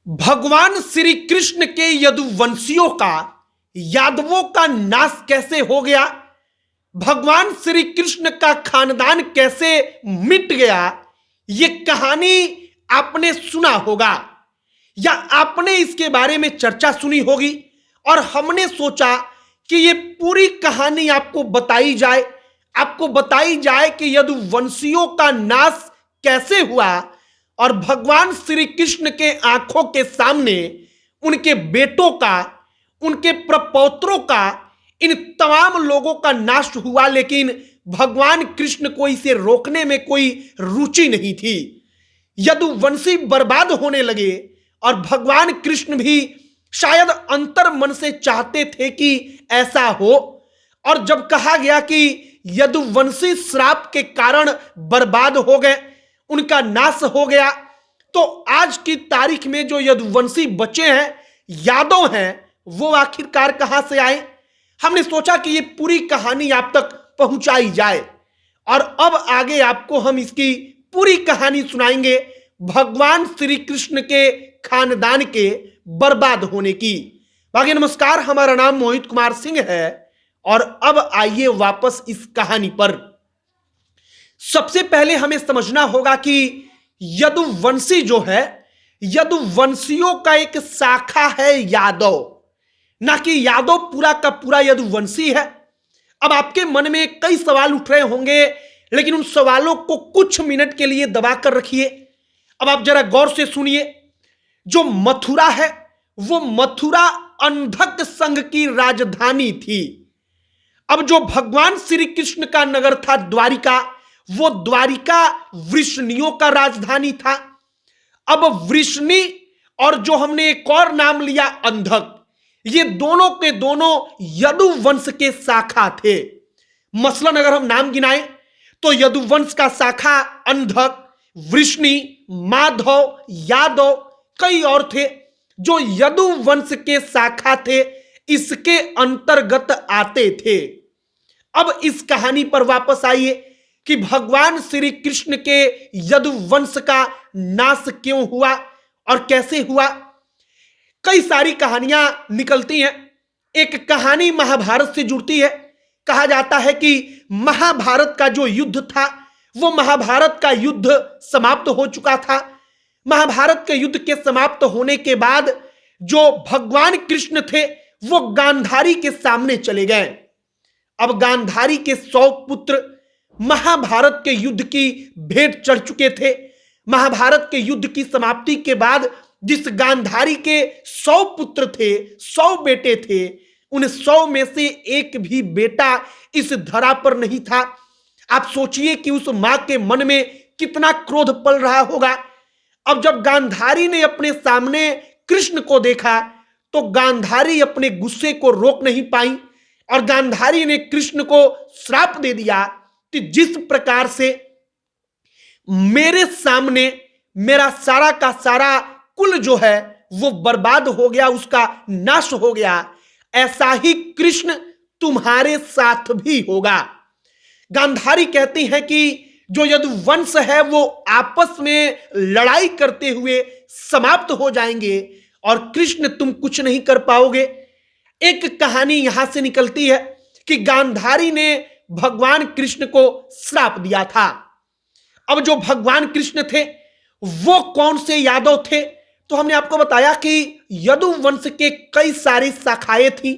भगवान श्री कृष्ण के यदुवंशियों का यादवों का नाश कैसे हो गया, भगवान श्री कृष्ण का खानदान कैसे मिट गया, ये कहानी आपने सुना होगा या आपने इसके बारे में चर्चा सुनी होगी। और हमने सोचा कि ये पूरी कहानी आपको बताई जाए कि यदुवंशियों का नाश कैसे हुआ और भगवान श्री कृष्ण के आंखों के सामने उनके बेटों का, उनके प्रपौत्रों का, इन तमाम लोगों का नाश हुआ। लेकिन भगवान कृष्ण को इसे रोकने में कोई रुचि नहीं थी। यदुवंशी बर्बाद होने लगे और भगवान कृष्ण भी शायद अंतर मन से चाहते थे कि ऐसा हो। और जब कहा गया कि यदुवंशी श्राप के कारण बर्बाद हो गए, उनका नाश हो गया, तो आज की तारीख में जो यदुवंशी बचे हैं, यादव हैं, वो आखिरकार कहां से आए। हमने सोचा कि ये पूरी कहानी आप तक पहुंचाई जाए और अब आगे आपको हम इसकी पूरी कहानी सुनाएंगे भगवान श्री कृष्ण के खानदान के बर्बाद होने की। बाकी नमस्कार, हमारा नाम मोहित कुमार सिंह है और अब आइए वापस इस कहानी पर। सबसे पहले हमें समझना होगा कि यदुवंशी जो है, यदुवंशियों का एक शाखा है यादव, ना कि यादव पूरा का पूरा यदुवंशी है। अब आपके मन में कई सवाल उठ रहे होंगे, लेकिन उन सवालों को कुछ मिनट के लिए दबा कर रखिए। अब आप जरा गौर से सुनिए। जो मथुरा है, वो मथुरा अंधक संघ की राजधानी थी। अब जो भगवान श्री कृष्ण का नगर था द्वारिका, वो द्वारिका वृष्णियों का राजधानी था। अब वृष्णि और जो हमने एक और नाम लिया अंधक, ये दोनों के दोनों यदुवंश के शाखा थे। मसलन अगर हम नाम गिनाएं तो यदुवंश का शाखा अंधक, वृष्णि, माधव, यादव, कई और थे जो यदुवंश के शाखा थे, इसके अंतर्गत आते थे। अब इस कहानी पर वापस आइए कि भगवान श्री कृष्ण के यदुवंश का नाश क्यों हुआ और कैसे हुआ। कई सारी कहानियां निकलती हैं। एक कहानी महाभारत से जुड़ती है। कहा जाता है कि महाभारत का जो युद्ध था, वो महाभारत का युद्ध समाप्त हो चुका था। महाभारत के युद्ध के समाप्त होने के बाद जो भगवान कृष्ण थे, वो गांधारी के सामने चले गए। अब गांधारी के 100 पुत्र महाभारत के युद्ध की भेंट चढ़ चुके थे। महाभारत के युद्ध की समाप्ति के बाद जिस गांधारी के 100 पुत्र थे, 100 बेटे थे, उन 100 में से एक भी बेटा इस धरा पर नहीं था। आप सोचिए कि उस मां के मन में कितना क्रोध पल रहा होगा। अब जब गांधारी ने अपने सामने कृष्ण को देखा तो गांधारी अपने गुस्से को रोक नहीं पाई और गांधारी ने कृष्ण को श्राप दे दिया कि जिस प्रकार से मेरे सामने मेरा सारा का सारा कुल जो है वो बर्बाद हो गया, उसका नाश हो गया, ऐसा ही कृष्ण तुम्हारे साथ भी होगा। गांधारी कहती है कि जो यदुवंश है वो आपस में लड़ाई करते हुए समाप्त हो जाएंगे और कृष्ण तुम कुछ नहीं कर पाओगे। एक कहानी यहां से निकलती है कि गांधारी ने भगवान कृष्ण को श्राप दिया था। अब जो भगवान कृष्ण थे वो कौन से यादव थे, तो हमने आपको बताया कि यदुवंश के कई सारी शाखाएं थी,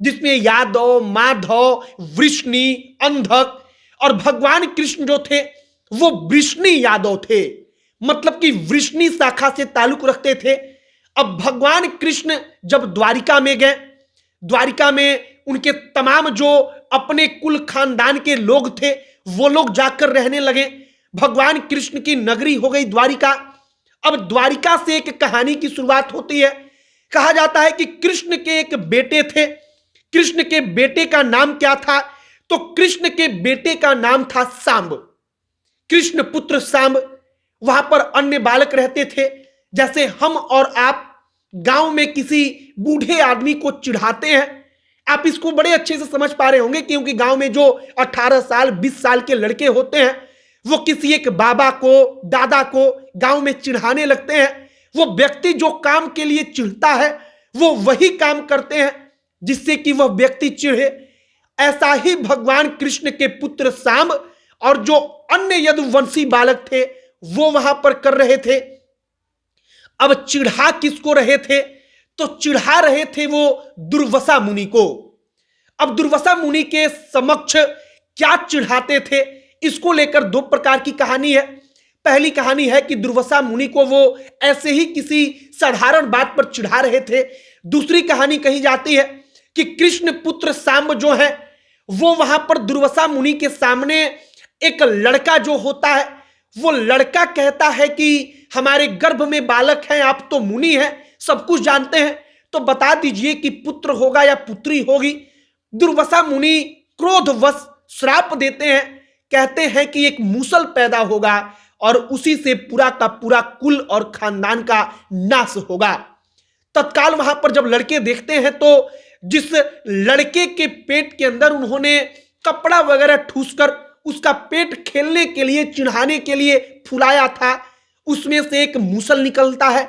जिसमें यादव, माधव, वृष्णि, अंधक, और भगवान कृष्ण जो थे वो वृष्णि यादव थे, मतलब कि वृष्णि शाखा से ताल्लुक रखते थे। अब भगवान कृष्ण जब द्वारिका में गए, द्वारिका में उनके तमाम जो अपने कुल खानदान के लोग थे वो लोग जाकर रहने लगे। भगवान कृष्ण की नगरी हो गई द्वारिका। अब द्वारिका से एक कहानी की शुरुआत होती है। कहा जाता है कि कृष्ण के एक बेटे थे। कृष्ण के बेटे का नाम क्या था, तो कृष्ण के बेटे का नाम था सांब। कृष्ण पुत्र सांब। वहां पर अन्य बालक रहते थे। जैसे हम और आप गांव में किसी बूढ़े आदमी को चिढ़ाते हैं, आप इसको बड़े अच्छे से समझ पा रहे होंगे, क्योंकि गांव में जो 18 साल 20 साल के लड़के होते हैं वो किसी एक बाबा को, दादा को गांव में चिढ़ाने लगते हैं। वो व्यक्ति जो काम के लिए चिढ़ता है वो वही काम करते हैं जिससे कि वह व्यक्ति चिढ़े। ऐसा ही भगवान कृष्ण के पुत्र सांब और जो अन्य यदुवंशी बालक थे वो वहां पर कर रहे थे। अब चिढ़ा किसको रहे थे? तो चिढ़ा रहे थे वो दुर्वासा मुनि को। अब दुर्वासा मुनि के समक्ष क्या चिढ़ाते थे, इसको लेकर दो प्रकार की कहानी है। पहली कहानी है कि दुर्वासा मुनि को वो ऐसे ही किसी साधारण बात पर चिढ़ा रहे थे। दूसरी कहानी कही जाती है कि कृष्ण पुत्र सांब जो है वो वहां पर दुर्वासा मुनि के सामने एक लड़का जो होता है वो लड़का कहता है कि हमारे गर्भ में बालक हैं, आप तो मुनि हैं, सब कुछ जानते हैं, तो बता दीजिए कि पुत्र होगा या पुत्री होगी। दुर्वासा मुनि क्रोधवश श्राप देते हैं, कहते हैं कि एक मूसल पैदा होगा और उसी से पूरा का पूरा कुल और खानदान का नाश होगा। तत्काल वहां पर जब लड़के देखते हैं तो जिस लड़के के पेट के अंदर उन्होंने कपड़ा वगैरह ठूसकर उसका पेट खेलने के लिए, चिढ़ाने के लिए फुलाया था, उसमें से एक मूसल निकलता है।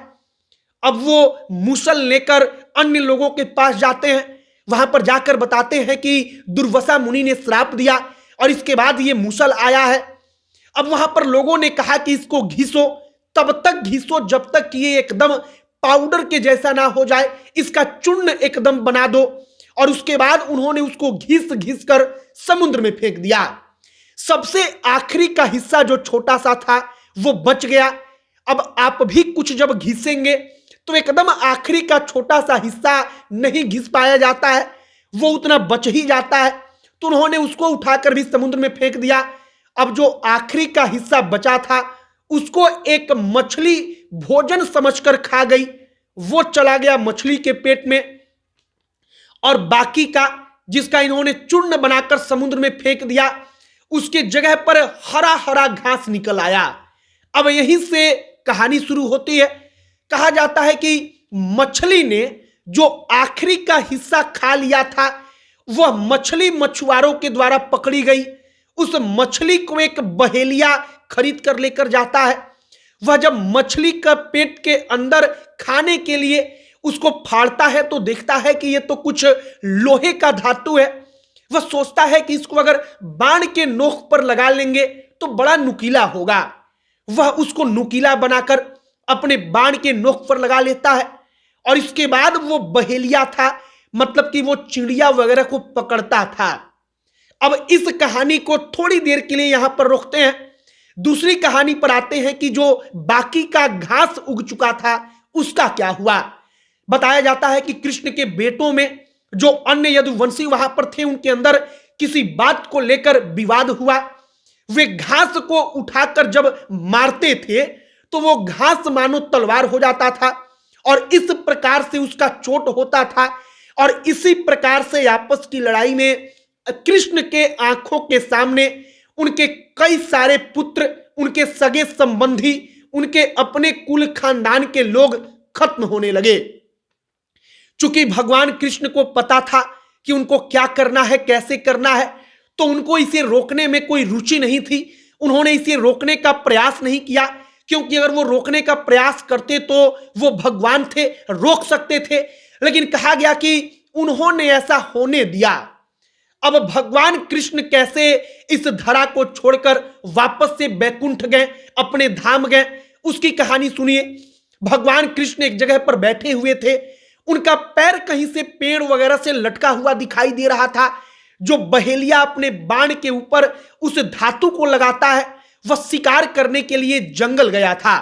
अब वो मूसल लेकर अन्य लोगों के पास जाते हैं, वहां पर जाकर बताते हैं कि दुर्वासा मुनि ने श्राप दिया और इसके बाद ये मूसल आया है। अब वहां पर लोगों ने कहा कि इसको घिसो, तब तक घिसो जब तक कि ये एकदम पाउडर के जैसा ना हो जाए, इसका चूर्ण एकदम बना दो। और उसके बाद उन्होंने उसको घिस घिस कर समुद्र में फेंक दिया। सबसे आखिरी का हिस्सा जो छोटा सा था वो बच गया। अब आप भी कुछ जब घिसेंगे तो एकदम आखिरी का छोटा सा हिस्सा नहीं घिस पाया जाता है, वो उतना बच ही जाता है। तो उन्होंने उसको उठाकर भी समुद्र में फेंक दिया। अब जो आखिरी का हिस्सा बचा था उसको एक मछली भोजन समझकर खा गई, वो चला गया मछली के पेट में। और बाकी का जिसका इन्होंने चूर्ण बनाकर समुद्र में फेंक दिया उसके जगह पर हरा हरा घास निकल आया। अब यहीं से कहानी शुरू होती है। कहा जाता है कि मछली ने जो आखिरी का हिस्सा खा लिया था वह मछली मछुआरों के द्वारा पकड़ी गई। उस मछली को एक बहेलिया खरीद कर लेकर जाता है। वह जब मछली का पेट के अंदर खाने के लिए उसको फाड़ता है तो देखता है कि यह तो कुछ लोहे का धातु है। वह सोचता है कि इसको अगर बाण के नोक पर लगा लेंगे तो बड़ा नुकीला होगा। वह उसको नुकीला बनाकर अपने बाण के नोक पर लगा लेता है और इसके बाद वो बहेलिया था, मतलब कि वो चिड़िया वगैरह को पकड़ता था। अब इस कहानी को थोड़ी देर के लिए यहां पर रोकते हैं, दूसरी कहानी पर आते हैं कि जो बाकी का घास उग चुका था उसका क्या हुआ। बताया जाता है कि कृष्ण के बेटों में जो अन्य यदुवंशी वहां पर थे उनके अंदर किसी बात को लेकर विवाद हुआ। वे घास को उठाकर जब मारते थे तो वो घास मानो तलवार हो जाता था और इस प्रकार से उसका चोट होता था। और इसी प्रकार से आपस की लड़ाई में कृष्ण के आंखों के सामने उनके कई सारे पुत्र, उनके सगे संबंधी, उनके अपने कुल खानदान के लोग खत्म होने लगे। चूंकि भगवान कृष्ण को पता था कि उनको क्या करना है, कैसे करना है, तो उनको इसे रोकने में कोई रुचि नहीं थी। उन्होंने इसे रोकने का प्रयास नहीं किया, क्योंकि अगर वो रोकने का प्रयास करते तो वो भगवान थे, रोक सकते थे। लेकिन कहा गया कि उन्होंने ऐसा होने दिया। अब भगवान कृष्ण कैसे इस धरा को छोड़कर वापस से बैकुंठ गए, अपने धाम गए, उसकी कहानी सुनिए। भगवान कृष्ण एक जगह पर बैठे हुए थे, उनका पैर कहीं से पेड़ वगैरह से लटका हुआ दिखाई दे रहा था। जो बहेलिया अपने बाण के ऊपर उस धातु को लगाता है वह शिकार करने के लिए जंगल गया था।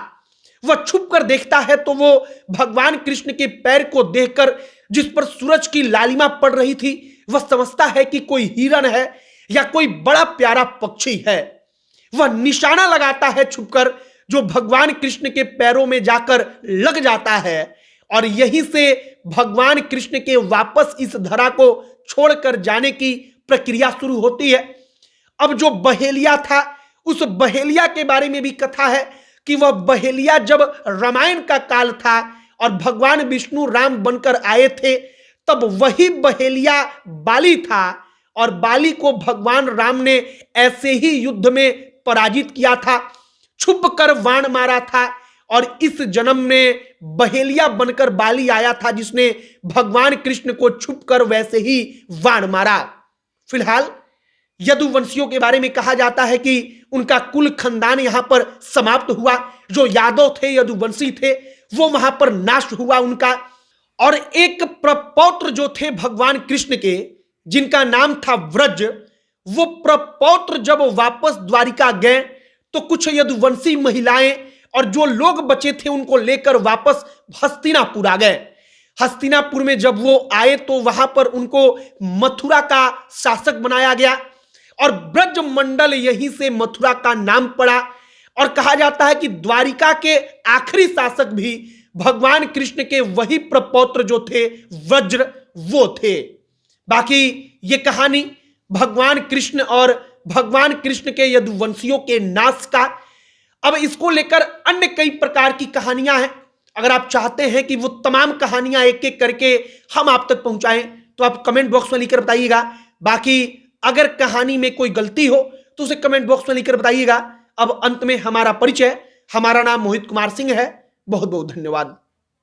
वह छुप कर देखता है तो वो भगवान कृष्ण के पैर को देखकर, जिस पर सूरज की लालिमा पड़ रही थी, वह समझता है कि कोई हिरन है या कोई बड़ा प्यारा पक्षी है। वह निशाना लगाता है छुपकर, जो भगवान कृष्ण के पैरों में जाकर लग जाता है और यहीं से भगवान कृष्ण के वापस इस धरा को छोड़कर जाने की प्रक्रिया शुरू होती है। अब जो बहेलिया था, उस बहेलिया के बारे में भी कथा है कि वह बहेलिया जब रामायण का काल था और भगवान विष्णु राम बनकर आए थे, तब वही बहेलिया बाली था और बाली को भगवान राम ने ऐसे ही युद्ध में पराजित किया था। छुप कर वाण मारा था और इस जन्म में बहेलिया बनकर बाली आया था जिसने भगवान कृष्ण को छुपकर वैसे ही वाण मारा। फिलहाल यदुवंशियों के बारे में कहा जाता है कि उनका कुल खानदान यहां पर समाप्त हुआ। जो यादव थे, यदुवंशी थे, वो वहां पर नाश हुआ उनका। और एक प्रपौत्र जो थे भगवान कृष्ण के, जिनका नाम था व्रज, वो प्रपौत्र जब वापस द्वारिका गए तो कुछ यदुवंशी महिलाएं और जो लोग बचे थे उनको लेकर वापस हस्तिनापुर आ गए। हस्तिनापुर में जब वो आए तो वहां पर उनको मथुरा का शासक बनाया गया और ब्रज मंडल यहीं से मथुरा का नाम पड़ा। और कहा जाता है कि द्वारिका के आखिरी शासक भी भगवान कृष्ण के वही प्रपौत्र जो थे वज्र, वो थे। बाकी ये कहानी भगवान कृष्ण और भगवान कृष्ण के यदुवंशियों के नाश का। अब इसको लेकर अन्य कई प्रकार की कहानियां हैं। अगर आप चाहते हैं कि वो तमाम कहानियां एक एक करके हम आप तक पहुंचाएं तो आप कमेंट बॉक्स में लिखकर बताइएगा। बाकी अगर कहानी में कोई गलती हो तो उसे कमेंट बॉक्स में लिखकर बताइएगा। अब अंत में हमारा परिचय, हमारा नाम मोहित कुमार सिंह है। बहुत बहुत धन्यवाद।